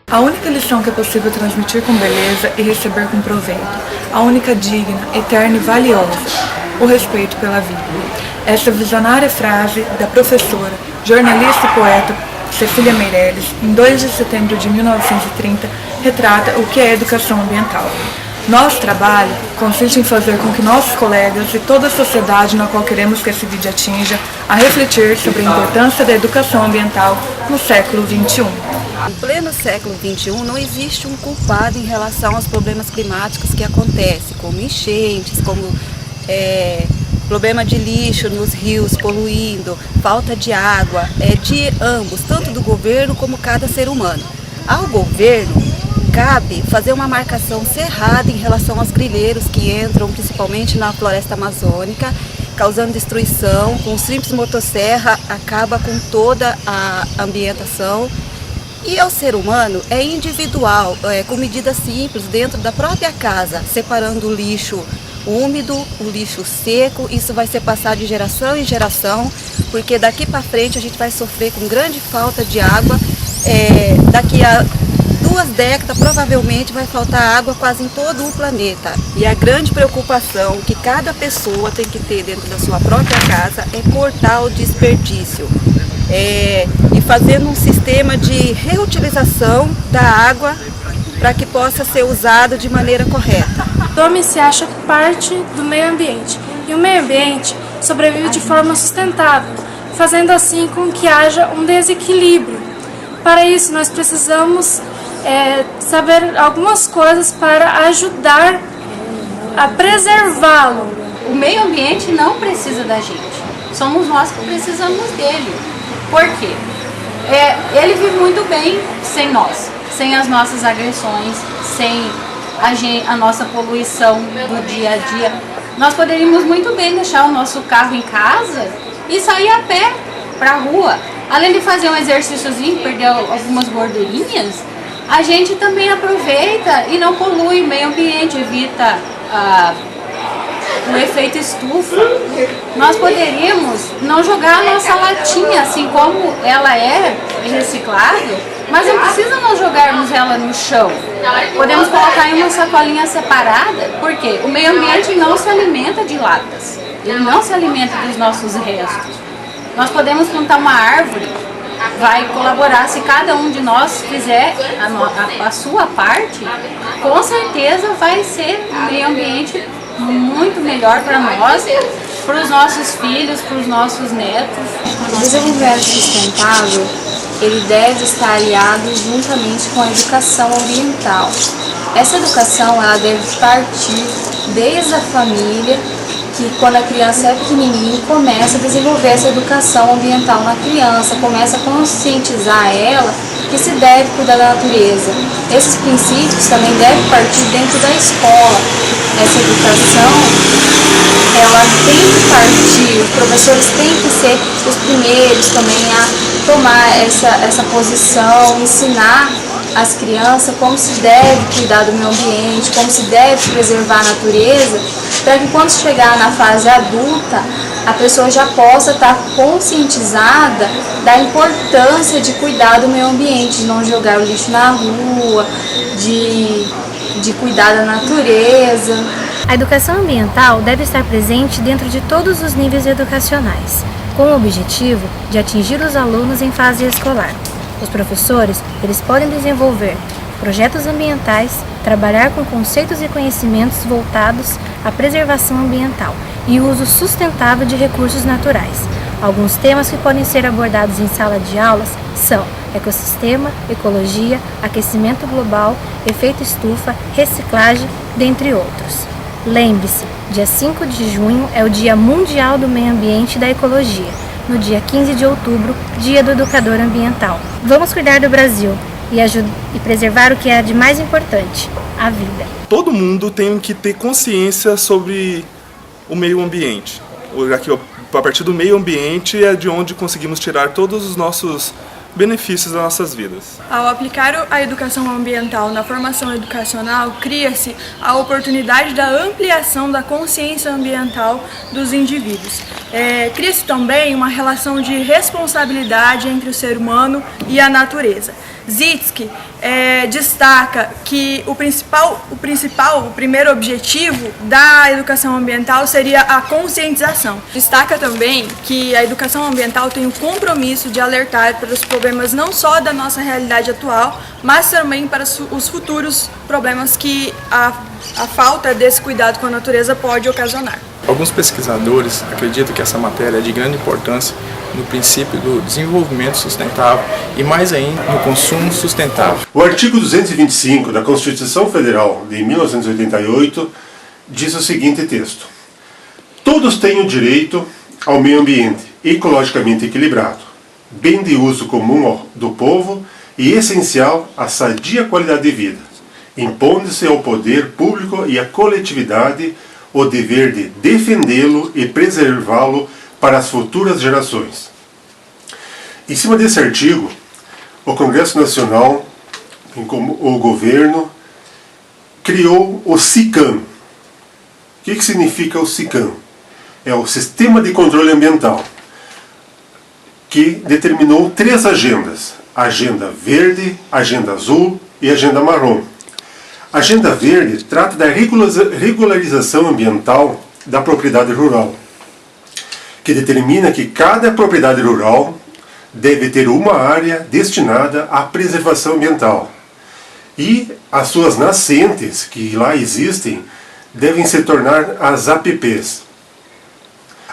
A única lição que é possível transmitir com beleza e receber com proveito, a única digna, eterna e valiosa, o respeito pela vida. Essa visionária frase da professora, jornalista e poeta Cecília Meirelles, em 2 de setembro de 1930, retrata o que é educação ambiental. Nosso trabalho consiste em fazer com que nossos colegas e toda a sociedade na qual queremos que esse vídeo atinja a refletir sobre a importância da educação ambiental no século XXI. Em pleno século XXI, não existe um culpado em relação aos problemas climáticos que acontecem, como enchentes, como problema de lixo nos rios poluindo, falta de água, de ambos, tanto do governo como cada ser humano. Ao governo, cabe fazer uma marcação cerrada em relação aos grileiros que entram principalmente na floresta amazônica, causando destruição. Com simples motosserra acaba com toda a ambientação. E ao ser humano é individual, com medidas simples dentro da própria casa, separando o lixo úmido, o lixo seco. Isso vai ser passado de geração em geração, porque daqui para frente a gente vai sofrer com grande falta de água. Daqui a 2 décadas provavelmente vai faltar água quase em todo o planeta. E a grande preocupação que cada pessoa tem que ter dentro da sua própria casa é cortar o desperdício. E fazendo um sistema de reutilização da água para que possa ser usado de maneira correta. O homem se acha parte do meio ambiente e o meio ambiente sobrevive de forma sustentável, fazendo assim com que haja um desequilíbrio. Para isso nós precisamos saber algumas coisas para ajudar a preservá-lo. O meio ambiente não precisa da gente, somos nós que precisamos dele. Por quê? Ele vive muito bem sem nós, sem as nossas agressões, sem a nossa poluição do dia a dia. Nós poderíamos muito bem deixar o nosso carro em casa e sair a pé para a rua. Além de fazer um exercíciozinho, perder algumas gordurinhas, a gente também aproveita e não polui o meio ambiente, evita o efeito estufa. Nós poderíamos não jogar a nossa latinha, assim como ela é reciclável, mas não precisa nós jogarmos ela no chão. Podemos colocar em uma sacolinha separada, porque o meio ambiente não se alimenta de latas, ele não se alimenta dos nossos restos. Nós podemos plantar uma árvore, vai colaborar, se cada um de nós fizer a sua parte, com certeza vai ser um meio ambiente muito melhor para nós, para os nossos filhos, para os nossos netos. O desenvolvimento sustentável, ele deve estar aliado juntamente com a educação ambiental. Essa educação ela deve partir desde a família, que quando a criança é pequenininha começa a desenvolver essa educação ambiental na criança, começa a conscientizar ela que se deve cuidar da natureza. Esses princípios também devem partir dentro da escola. Essa educação, ela tem que partir, os professores têm que ser os primeiros também a tomar essa posição, ensinar as crianças como se deve cuidar do meio ambiente, como se deve preservar a natureza, para que quando chegar na fase adulta, a pessoa já possa estar conscientizada da importância de cuidar do meio ambiente, de não jogar o lixo na rua, de cuidar da natureza. A educação ambiental deve estar presente dentro de todos os níveis educacionais, com o objetivo de atingir os alunos em fase escolar. Os professores, eles podem desenvolver projetos ambientais, trabalhar com conceitos e conhecimentos voltados à preservação ambiental e o uso sustentável de recursos naturais. Alguns temas que podem ser abordados em sala de aulas são ecossistema, ecologia, aquecimento global, efeito estufa, reciclagem, dentre outros. Lembre-se, dia 5 de junho é o Dia Mundial do Meio Ambiente e da Ecologia. No dia 15 de outubro, Dia do Educador Ambiental. Vamos cuidar do Brasil e preservar o que é de mais importante, a vida. Todo mundo tem que ter consciência sobre o meio ambiente. A partir do meio ambiente é de onde conseguimos tirar todos os nossos benefícios das nossas vidas. Ao aplicar a educação ambiental na formação educacional, cria-se a oportunidade da ampliação da consciência ambiental dos indivíduos, Cria-se também uma relação de responsabilidade entre o ser humano e a natureza. Zitsky destaca que o primeiro objetivo da educação ambiental seria a conscientização. Destaca também que a educação ambiental tem o compromisso de alertar para os problemas não só da nossa realidade atual, mas também para os futuros problemas que a falta desse cuidado com a natureza pode ocasionar. Alguns pesquisadores acreditam que essa matéria é de grande importância no princípio do desenvolvimento sustentável e mais ainda no consumo sustentável. O artigo 225 da Constituição Federal de 1988 diz o seguinte texto: todos têm o direito ao meio ambiente ecologicamente equilibrado, bem de uso comum do povo e essencial à sadia qualidade de vida, impondo-se ao poder público e à coletividade o dever de defendê-lo e preservá-lo para as futuras gerações. Em cima desse artigo, o Congresso Nacional, o governo, criou o SICAM. O que significa o SICAM? É o Sistema de Controle Ambiental, que determinou 3 agendas: a Agenda Verde, a Agenda Azul e a Agenda Marrom. A Agenda Verde trata da regularização ambiental da propriedade rural, que determina que cada propriedade rural deve ter uma área destinada à preservação ambiental. E as suas nascentes, que lá existem, devem se tornar as APPs,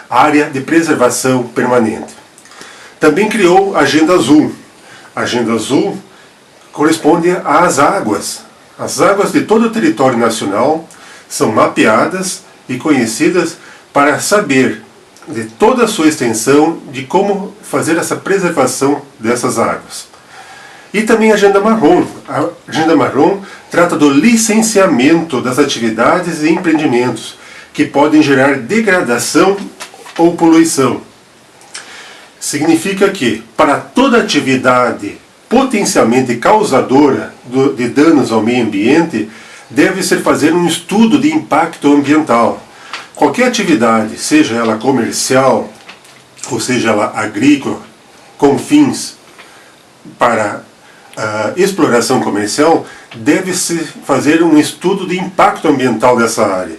Área de Preservação Permanente. Também criou a Agenda Azul. A Agenda Azul corresponde às águas. As águas de todo o território nacional são mapeadas e conhecidas para saber de toda a sua extensão de como fazer essa preservação dessas águas. E também a Agenda Marrom. A Agenda Marrom trata do licenciamento das atividades e empreendimentos que podem gerar degradação ou poluição. Significa que, para toda atividade potencialmente causadora de danos ao meio ambiente, deve ser fazer um estudo de impacto ambiental. Qualquer atividade, seja ela comercial ou seja ela agrícola, com fins para exploração comercial, deve-se fazer um estudo de impacto ambiental dessa área,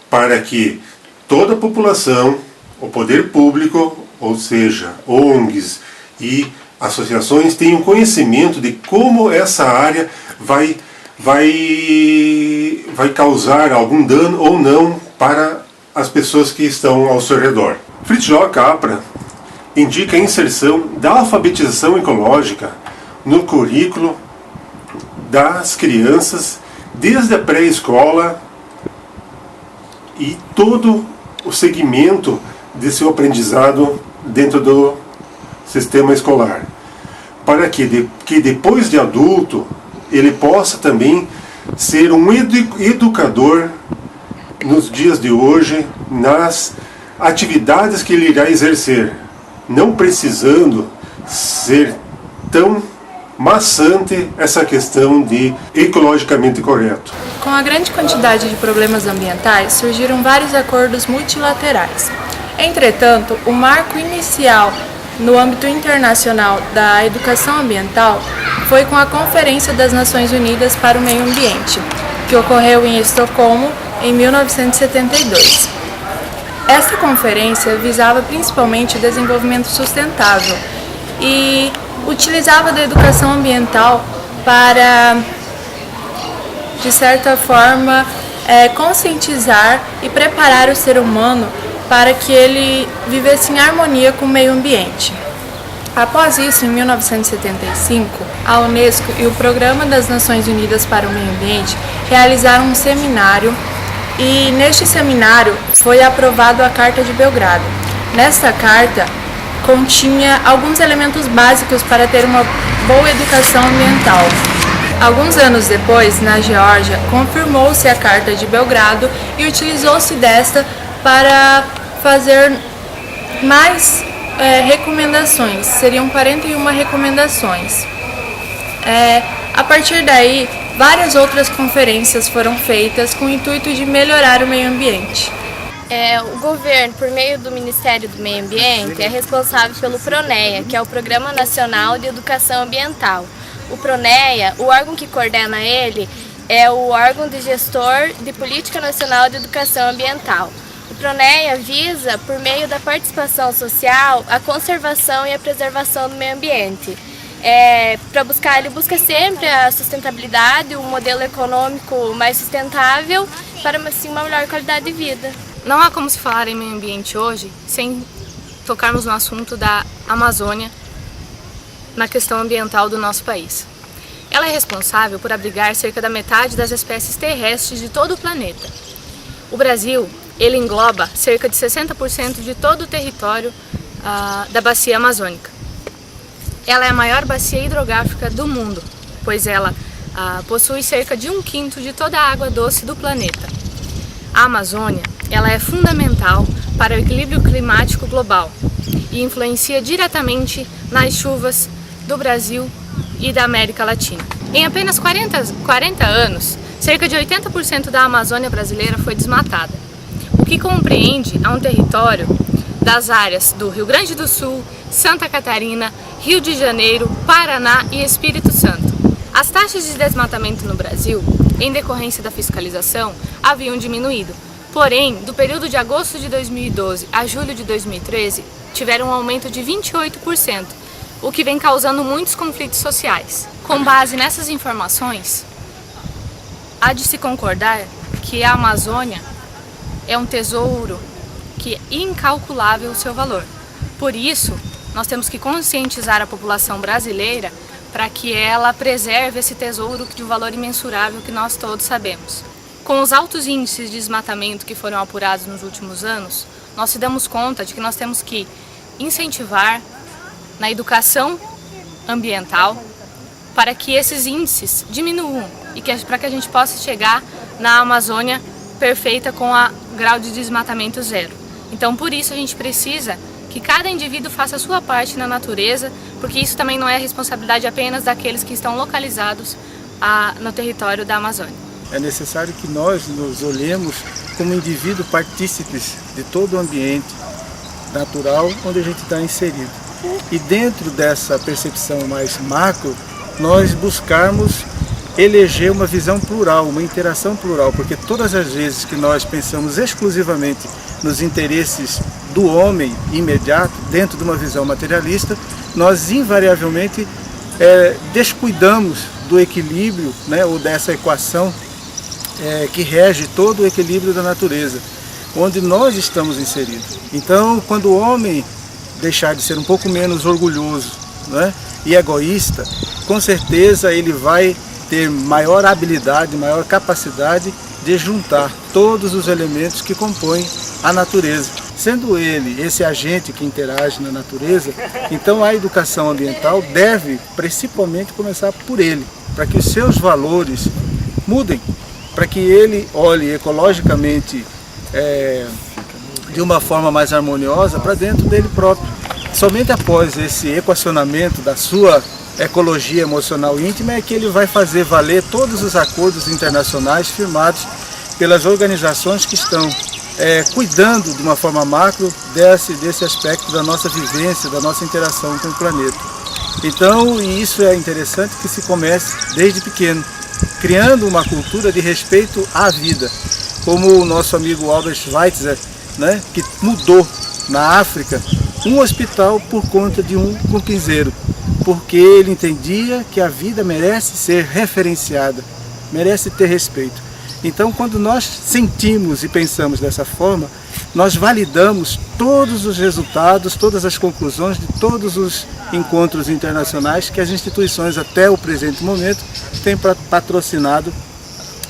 para que toda a população, o poder público, ou seja, ONGs e associações, tenham conhecimento de como essa área vai causar algum dano ou não para as pessoas que estão ao seu redor. Fritz Capra indica a inserção da alfabetização ecológica no currículo das crianças desde a pré-escola e todo o segmento de seu aprendizado dentro do sistema escolar, para que depois de adulto ele possa também ser um educador nos dias de hoje nas atividades que ele irá exercer, não precisando ser tão maçante essa questão de ecologicamente correto. Com a grande quantidade de problemas ambientais, surgiram vários acordos multilaterais. Entretanto, o marco inicial no âmbito internacional da educação ambiental foi com a Conferência das Nações Unidas para o Meio Ambiente, que ocorreu em Estocolmo em 1972. Essa conferência visava principalmente o desenvolvimento sustentável e utilizava da educação ambiental para, de certa forma, conscientizar e preparar o ser humano para que ele vivesse em harmonia com o meio ambiente. Após isso, em 1975, a Unesco e o Programa das Nações Unidas para o Meio Ambiente realizaram um seminário e neste seminário foi aprovada a Carta de Belgrado. Nesta carta continha alguns elementos básicos para ter uma boa educação ambiental. Alguns anos depois, na Geórgia, confirmou-se a Carta de Belgrado e utilizou-se desta para fazer mais recomendações, seriam 41 recomendações. A partir daí, várias outras conferências foram feitas com o intuito de melhorar o meio ambiente. O governo, por meio do Ministério do Meio Ambiente, é responsável pelo PRONEA, que é o Programa Nacional de Educação Ambiental. O PRONEA, o órgão que coordena ele, é o órgão de gestor de Política Nacional de Educação Ambiental. O PRONEA visa, por meio da participação social, a conservação e a preservação do meio ambiente. Ele busca sempre a sustentabilidade, um modelo econômico mais sustentável para assim, uma melhor qualidade de vida. Não há como se falar em meio ambiente hoje sem tocarmos no assunto da Amazônia na questão ambiental do nosso país. Ela é responsável por abrigar cerca da metade das espécies terrestres de todo o planeta. O Brasil, ele engloba cerca de 60% de todo o território da bacia amazônica. Ela é a maior bacia hidrográfica do mundo, pois ela possui cerca de 1/5 de toda a água doce do planeta. A Amazônia, ela é fundamental para o equilíbrio climático global e influencia diretamente nas chuvas do Brasil e da América Latina. Em apenas 40 anos, cerca de 80% da Amazônia brasileira foi desmatada, o que compreende a um território das áreas do Rio Grande do Sul, Santa Catarina, Rio de Janeiro, Paraná e Espírito Santo. As taxas de desmatamento no Brasil, em decorrência da fiscalização, haviam diminuído. Porém, do período de agosto de 2012 a julho de 2013, tiveram um aumento de 28%, o que vem causando muitos conflitos sociais. Com base nessas informações, há de se concordar que a Amazônia é um tesouro que é incalculável o seu valor. Por isso, nós temos que conscientizar a população brasileira para que ela preserve esse tesouro de um valor imensurável que nós todos sabemos. Com os altos índices de desmatamento que foram apurados nos últimos anos, nós se damos conta de que nós temos que incentivar na educação ambiental para que esses índices diminuam e para que a gente possa chegar na Amazônia perfeita com a grau de desmatamento zero. Então, por isso a gente precisa que cada indivíduo faça a sua parte na natureza, porque isso também não é responsabilidade apenas daqueles que estão localizados no território da Amazônia. É necessário que nós nos olhemos como indivíduos partícipes de todo o ambiente natural onde a gente está inserido. E dentro dessa percepção mais macro, nós buscarmos eleger uma visão plural, uma interação plural, porque todas as vezes que nós pensamos exclusivamente nos interesses do homem imediato, dentro de uma visão materialista, nós invariavelmente descuidamos do equilíbrio, né, ou dessa equação que rege todo o equilíbrio da natureza, onde nós estamos inseridos. Então, quando o homem deixar de ser um pouco menos orgulhoso, né, e egoísta, com certeza ele vai ter maior habilidade, maior capacidade de juntar todos os elementos que compõem a natureza. Sendo ele esse agente que interage na natureza, então a educação ambiental deve principalmente começar por ele, para que os seus valores mudem, para que ele olhe ecologicamente de uma forma mais harmoniosa para dentro dele próprio. Somente após esse equacionamento da sua ecologia emocional íntima é que ele vai fazer valer todos os acordos internacionais firmados pelas organizações que estão cuidando de uma forma macro desse aspecto da nossa vivência, da nossa interação com o planeta. Então, e isso é interessante que se comece desde pequeno, criando uma cultura de respeito à vida, como o nosso amigo Albert Schweitzer, né, que mudou na África um hospital por conta de um cupinzeiro, porque ele entendia que a vida merece ser referenciada, merece ter respeito. Então, quando nós sentimos e pensamos dessa forma, nós validamos todos os resultados, todas as conclusões de todos os encontros internacionais que as instituições, até o presente momento, têm patrocinado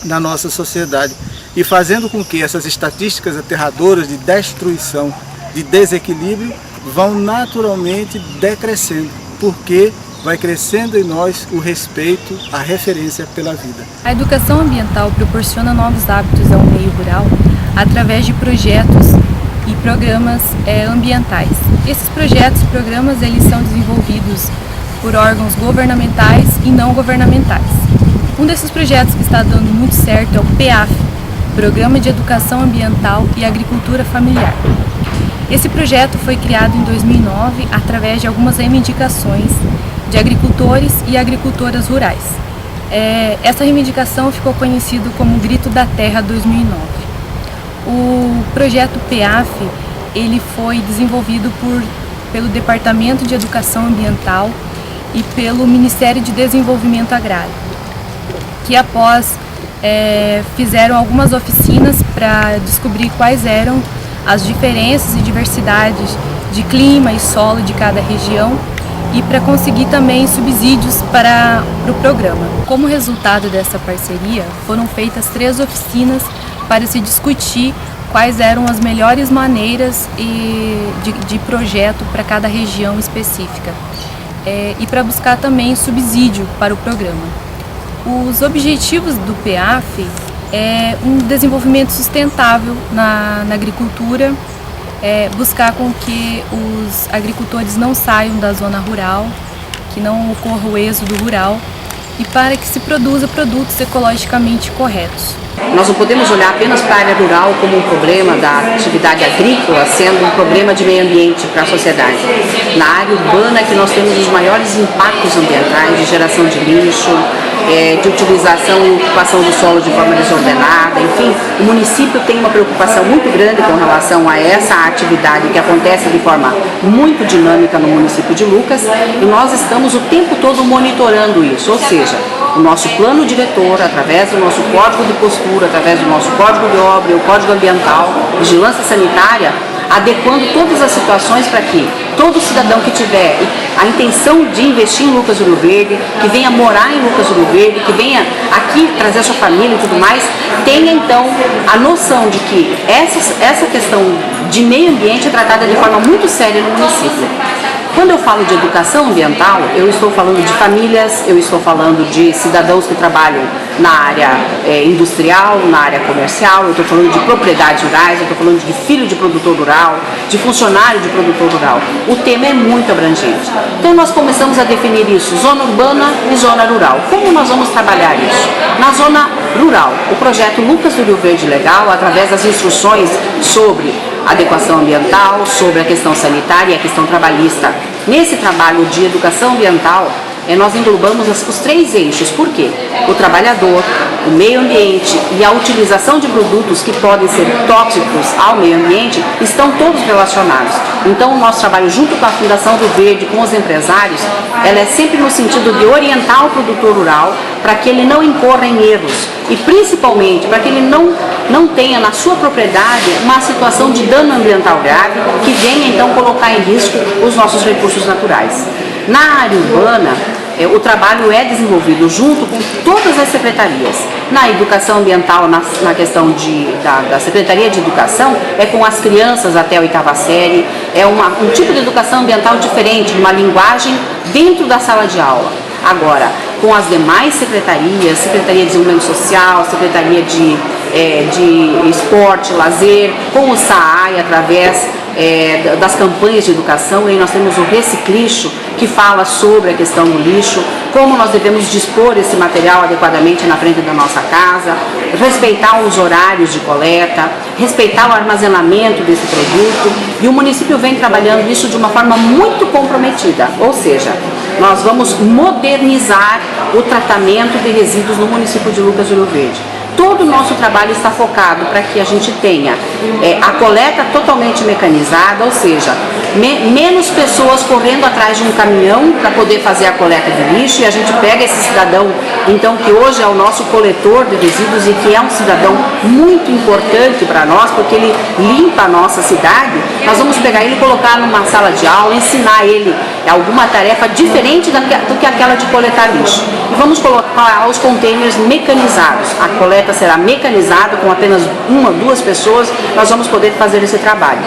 na nossa sociedade, e fazendo com que essas estatísticas aterradoras de destruição, de desequilíbrio, vão naturalmente decrescendo, porque vai crescendo em nós o respeito, a referência pela vida. A educação ambiental proporciona novos hábitos ao meio rural através de projetos e programas ambientais. Esses projetos e programas eles são desenvolvidos por órgãos governamentais e não governamentais. Um desses projetos que está dando muito certo é o PEAF, Programa de Educação Ambiental e Agricultura Familiar. Esse projeto foi criado em 2009 através de algumas reivindicações de agricultores e agricultoras rurais. Essa reivindicação ficou conhecido como Grito da Terra 2009. O projeto PEAF ele foi desenvolvido pelo Departamento de Educação Ambiental e pelo Ministério de Desenvolvimento Agrário, que após fizeram algumas oficinas para descobrir quais eram as diferenças e diversidades de clima e solo de cada região e para conseguir também subsídios para o programa. Como resultado dessa parceria, foram feitas 3 oficinas para se discutir quais eram as melhores maneiras de projeto para cada região específica e para buscar também subsídio para o programa. Os objetivos do PEAF é um desenvolvimento sustentável na agricultura, buscar com que os agricultores não saiam da zona rural, que não ocorra o êxodo rural e para que se produza produtos ecologicamente corretos. Nós não podemos olhar apenas para a área rural como um problema da atividade agrícola, sendo um problema de meio ambiente para a sociedade. Na área urbana é que nós temos os maiores impactos ambientais de geração de lixo, de utilização e ocupação do solo de forma desordenada, enfim, o município tem uma preocupação muito grande com relação a essa atividade que acontece de forma muito dinâmica no município de Lucas e nós estamos o tempo todo monitorando isso, ou seja, o nosso plano diretor, através do nosso código de postura, através do nosso código de obra, o código ambiental, vigilância sanitária, adequando todas as situações para que todo cidadão que tiver a intenção de investir em Lucas do Rio Verde, que venha morar em Lucas do Rio Verde, que venha aqui trazer a sua família e tudo mais, tenha então a noção de que essa questão de meio ambiente é tratada de forma muito séria no município. Quando eu falo de educação ambiental, eu estou falando de famílias, eu estou falando de cidadãos que trabalham na área industrial, na área comercial, eu estou falando de propriedades rurais, eu estou falando de filho de produtor rural, de funcionário de produtor rural. O tema é muito abrangente. Então nós começamos a definir isso, zona urbana e zona rural. Como nós vamos trabalhar isso? Na zona rural, o projeto Lucas do Rio Verde Legal, através das instruções sobre adequação ambiental, sobre a questão sanitária e a questão trabalhista. Nesse trabalho de educação ambiental, nós englobamos os 3 eixos. Por quê? O trabalhador, o meio ambiente e a utilização de produtos que podem ser tóxicos ao meio ambiente estão todos relacionados. Então, o nosso trabalho junto com a Fundação do Verde, com os empresários, ela é sempre no sentido de orientar o produtor rural para que ele não incorra em erros e principalmente para que ele não tenha na sua propriedade uma situação de dano ambiental grave que venha então colocar em risco os nossos recursos naturais. Na área urbana, o trabalho é desenvolvido junto com todas as secretarias. Na educação ambiental, na questão da Secretaria de Educação, é com as crianças até a 8ª série, é um tipo de educação ambiental diferente, uma linguagem dentro da sala de aula. Agora, com as demais secretarias, Secretaria de Desenvolvimento Social, Secretaria de Esporte, Lazer, com o SAAI, através das campanhas de educação, e nós temos o Reciclixo, que fala sobre a questão do lixo, como nós devemos dispor esse material adequadamente na frente da nossa casa, respeitar os horários de coleta, respeitar o armazenamento desse produto, e o município vem trabalhando isso de uma forma muito comprometida, ou seja, nós vamos modernizar o tratamento de resíduos no município de Lucas do Rio Verde. Todo o nosso trabalho está focado para que a gente tenha a coleta totalmente mecanizada, ou seja, menos pessoas correndo atrás de um caminhão para poder fazer a coleta de lixo, e a gente pega esse cidadão, então, que hoje é o nosso coletor de resíduos e que é um cidadão muito importante para nós, porque ele limpa a nossa cidade. Nós vamos pegar ele e colocar numa sala de aula, ensinar ele alguma tarefa diferente do que aquela de coletar lixo. E vamos colocar os containers mecanizados. A coleta será mecanizada com apenas 1 ou 2 pessoas, nós vamos poder fazer esse trabalho.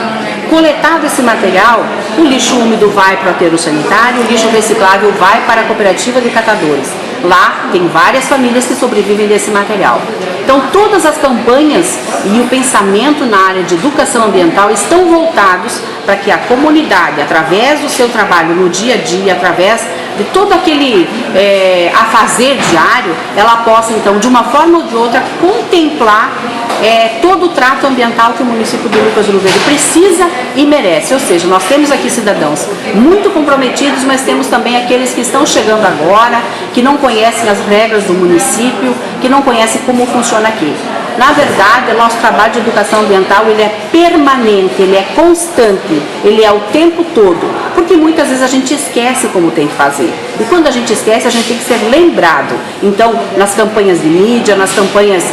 Coletado esse material, o lixo úmido vai para o aterro sanitário, o lixo reciclável vai para a cooperativa de catadores. Lá tem várias famílias que sobrevivem desse material. Então todas as campanhas e o pensamento na área de educação ambiental estão voltados para que a comunidade, através do seu trabalho no dia a dia, através de todo aquele afazer diário, ela possa então, de uma forma ou de outra, contemplar todo o trato ambiental que o município de Lucas do Rio Verde precisa e merece. Ou seja, nós temos aqui cidadãos muito comprometidos, mas temos também aqueles que estão chegando agora, que não conhecem as regras do município, que não conhecem como funciona aqui. Na verdade, o nosso trabalho de educação ambiental ele é permanente, ele é constante, ele é o tempo todo, porque muitas vezes a gente esquece como tem que fazer. E quando a gente esquece, a gente tem que ser lembrado. Então, nas campanhas de mídia, nas campanhas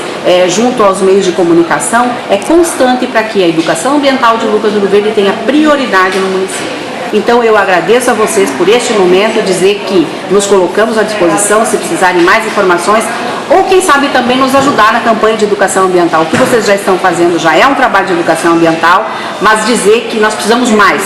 junto aos meios de comunicação, é constante para que a educação ambiental de Lucas do Rio Verde tenha prioridade no município. Então eu agradeço a vocês por este momento, dizer que nos colocamos à disposição se precisarem mais informações ou quem sabe também nos ajudar na campanha de educação ambiental. O que vocês já estão fazendo já é um trabalho de educação ambiental, mas dizer que nós precisamos mais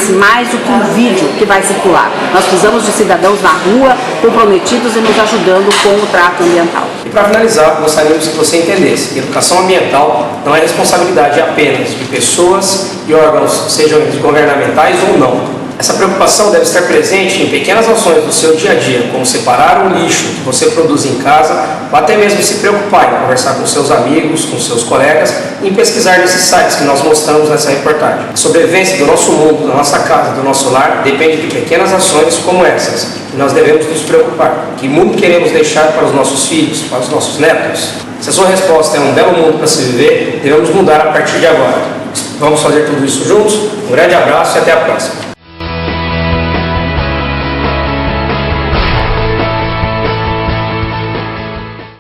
do que um vídeo que vai circular. Nós precisamos de cidadãos na rua, comprometidos e nos ajudando com o trato ambiental. E para finalizar, gostaríamos que você entendesse que educação ambiental não é responsabilidade apenas de pessoas e órgãos, sejam eles governamentais ou não. Essa preocupação deve estar presente em pequenas ações do seu dia a dia, como separar o lixo que você produz em casa, ou até mesmo se preocupar em conversar com seus amigos, com seus colegas, e em pesquisar nesses sites que nós mostramos nessa reportagem. A sobrevivência do nosso mundo, da nossa casa, do nosso lar, depende de pequenas ações como essas, que nós devemos nos preocupar. Que mundo queremos deixar para os nossos filhos, para os nossos netos? Se a sua resposta é um belo mundo para se viver, devemos mudar a partir de agora. Vamos fazer tudo isso juntos? Um grande abraço e até a próxima.